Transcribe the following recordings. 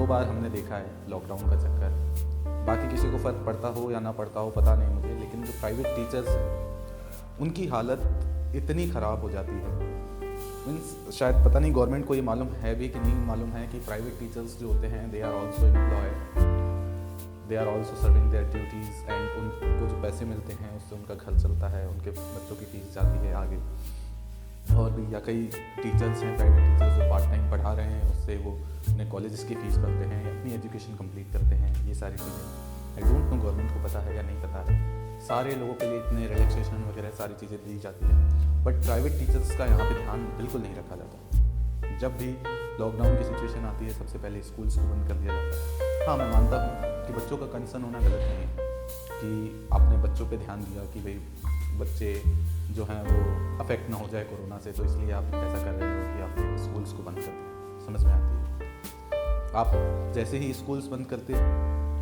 2 बार हमने देखा है लॉकडाउन का चक्कर। बाकी किसी को फ़र्क पड़ता हो या ना पड़ता हो पता नहीं मुझे, लेकिन जो प्राइवेट टीचर्स हैं उनकी हालत इतनी ख़राब हो जाती है। मीन्स शायद पता नहीं गवर्नमेंट को ये मालूम है भी कि नहीं मालूम है कि प्राइवेट टीचर्स जो होते हैं they are also employed, they are also serving their duties, and उनको जो पैसे मिलते हैं उससे उनका घर चलता है, उनके बच्चों की फीस जाती है आगे। और भी या कई टीचर्स हैं प्राइवेट टीचर्स जो पार्ट टाइम पढ़ा रहे हैं, उससे वो अपने कॉलेजेस की फ़ीस भरते हैं, अपनी एजुकेशन कंप्लीट करते हैं। ये सारी चीज़ें आई डोंट नो गवर्नमेंट को पता है या नहीं पता है। सारे लोगों के लिए इतने रिलैक्सेशन वगैरह सारी चीज़ें दी जाती हैं, बट प्राइवेट टीचर्स का यहाँ पे ध्यान बिल्कुल नहीं रखा जाता। जब भी लॉकडाउन की सिचुएशन आती है सबसे पहले स्कूल्स को बंद कर दिया जाता है। हाँ, मैं मानता हूँ कि बच्चों का कंसर्न होना गलत नहीं है कि आपने बच्चों पे ध्यान दिया कि भाई बच्चे जो हैं वो अफेक्ट ना हो जाए कोरोना से, तो इसलिए आप ऐसा कर रहे हो कि आपने स्कूल्स को बंद कर दिया। समझ में आती है। आप जैसे ही स्कूल्स बंद करते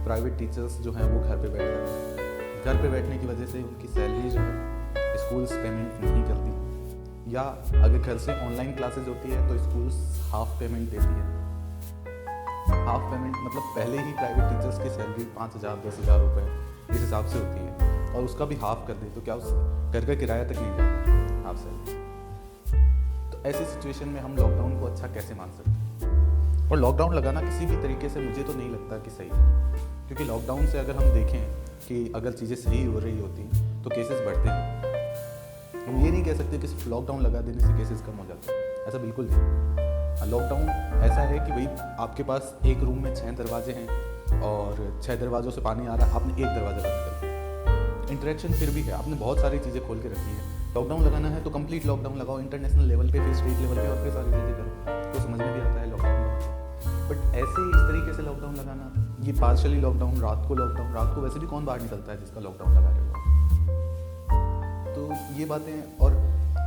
प्राइवेट टीचर्स जो हैं वो घर पे बैठ जाते हैं। घर पे बैठने की वजह से उनकी सैलरी जो है स्कूल्स पेमेंट नहीं करती, या अगर घर से ऑनलाइन क्लासेज होती है तो स्कूल्स हाफ पेमेंट देती है। हाफ पेमेंट मतलब पहले ही प्राइवेट टीचर्स की सैलरी 5,000 10,000 रुपये इस हिसाब से होती है, और उसका भी हाफ कर दे तो क्या उस घर का किराया तक नहीं जाता हाफ सैलरी। तो ऐसी सिचुएशन में हम लॉकडाउन को अच्छा कैसे मान सकते हैं? और लॉकडाउन लगाना किसी भी तरीके से मुझे तो नहीं लगता कि सही है, क्योंकि लॉकडाउन से अगर हम देखें कि अगर चीज़ें सही हो रही होती तो केसेस बढ़ते हैं। हम ये नहीं कह सकते कि सिर्फ लॉकडाउन लगा देने से केसेस कम हो जाते हैं, ऐसा बिल्कुल नहीं। लॉकडाउन ऐसा है कि भाई आपके पास एक रूम में 6 दरवाजे हैं और 6 दरवाज़ों से पानी आ रहा है, आपने एक दरवाज़ा बंद कर दिया। इंटरेक्शन फिर भी है, आपने बहुत सारी चीज़ें खोल के रखी हैं। लॉकडाउन लगाना है तो कंप्लीट लॉकडाउन लगाओ, इंटरनेशनल लेवल पे, फिर स्टेट लेवल पे, और फिर सारी चीज़ें करो, तो समझ में भी आता है लॉकडाउन। बट ऐसे इस तरीके से लॉकडाउन लगाना, ये पार्शली लॉकडाउन, रात को वैसे भी कौन बाहर निकलता है जिसका लॉकडाउन लगा रहेगा। तो ये बातें, और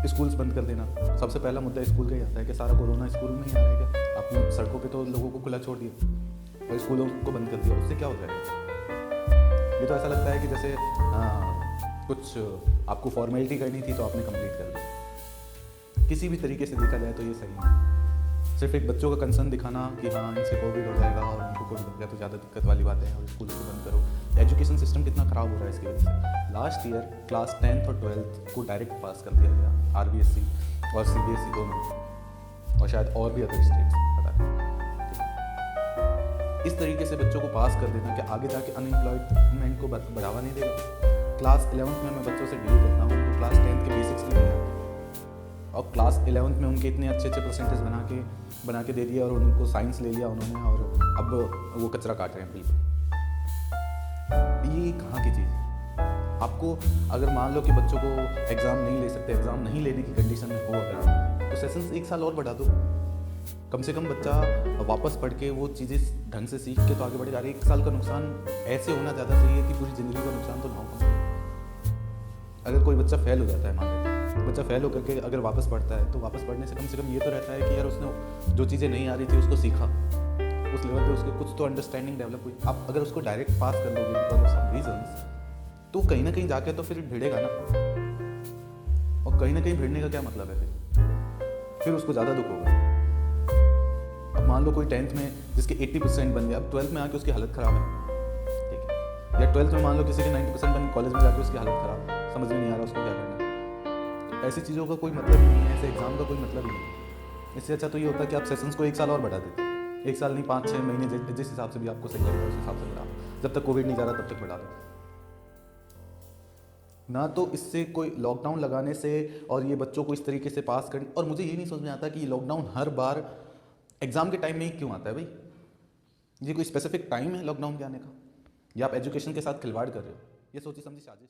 स्कूल्स बंद कर देना, सबसे पहला मुद्दा स्कूल का ही आता है कि सारा कोरोना स्कूल में ही आ रहा है क्या? आपने सड़कों पे तो लोगों को खुला छोड़ दिया और स्कूलों को बंद कर दिया, उससे क्या हो जाएगा? ये तो ऐसा लगता है कि जैसे कुछ आपको फॉर्मेलिटी करनी थी तो आपने कंप्लीट कर दी। किसी भी तरीके से देखा जाए तो ये सही नहीं। सिर्फ एक बच्चों का कंसर्न दिखाना कि हाँ इनसे कोविड हो जाएगा और उनको कोविड हो गया तो ज़्यादा दिक्कत वाली बात है और स्कूल को बंद करो। एजुकेशन सिस्टम कितना ख़राब हो रहा है इसकी वजह से। लास्ट ईयर क्लास 10th और 12th को डायरेक्ट पास कर दिया गया, RBSE और CBSE दोनों, और शायद और भी अदर स्टेट्स, पता नहीं। इस तरीके से बच्चों को पास कर देना कि आगे जाके अनएम्प्लॉयमेंट को बढ़ावा नहीं देगा। क्लास 11th में मैं बच्चों से डील करता हूँ तो क्लास 10th के बेसिक्स नहीं आते, और क्लास 11th में उनके इतने अच्छे परसेंटेज बना के दे दिए और उनको साइंस ले लिया उन्होंने, और अब वो कचरा काट रहे हैं बिल्कुल। ये कहाँ की चीज़ है? आपको अगर मान लो कि बच्चों को एग्ज़ाम नहीं ले सकते, एग्ज़ाम नहीं लेने की कंडीशन में हो अगर, तो सेशंस 1 साल और बढ़ा दो। कम से कम बच्चा वापस पढ़ के वो चीज़ें ढंग से सीख के तो आगे बढ़ेगा। 1 साल का नुकसान ऐसे होना ज़्यादा सही है कि पूरी ज़िंदगी का नुकसान तो ना हो। अगर कोई बच्चा फेल हो जाता है, मान लेते हैं बच्चा फेल होकर के अगर वापस पढ़ता है, तो वापस पढ़ने से कम ये तो रहता है कि यार उसने जो चीज़ें नहीं आ रही थी उसको सीखा, उस लेवल पे उसके कुछ तो अंडरस्टैंडिंग डेवलप हुई। आप अगर उसको डायरेक्ट पास कर दोगे बिकॉज ऑफ सम रीजंस, तो कहीं ना कहीं जाके तो फिर भिड़ेगा ना, और कहीं ना कहीं भिड़ने का क्या मतलब है? फिर उसको ज़्यादा दुख होगा। अब मान लो कोई 10th में जिसके 80% बन गया, अब 12th में आके उसकी हालत ख़राब है, ठीक है, या 12th में मान लो किसी के 90% बन, कॉलेज में जाके उसकी हालत ख़राब, समझ में नहीं आ रहा उसको क्या करना। ऐसी चीज़ों का कोई मतलब ही नहीं है, ऐसे एग्ज़ाम का कोई मतलब ही नहीं है। इससे अच्छा तो ये होता है कि आप सेशंस को 1 साल और बढ़ा देते, 1 साल नहीं 5-6 महीने, जिस हिसाब से भी आपको सही लगेगा उस हिसाब से बढ़ा, जब तक कोविड नहीं जा रहा तब तक बढ़ा दो ना। तो इससे कोई लॉकडाउन लगाने से और ये बच्चों को इस तरीके से पास करने, और मुझे ये नहीं समझ में आता कि ये लॉकडाउन हर बार एग्ज़ाम के टाइम में ही क्यों आता है भाई? ये कोई स्पेसिफिक टाइम है लॉकडाउन के आने का, या आप एजुकेशन के साथ खिलवाड़ कर रहे हो? ये सोची समझी साजिश।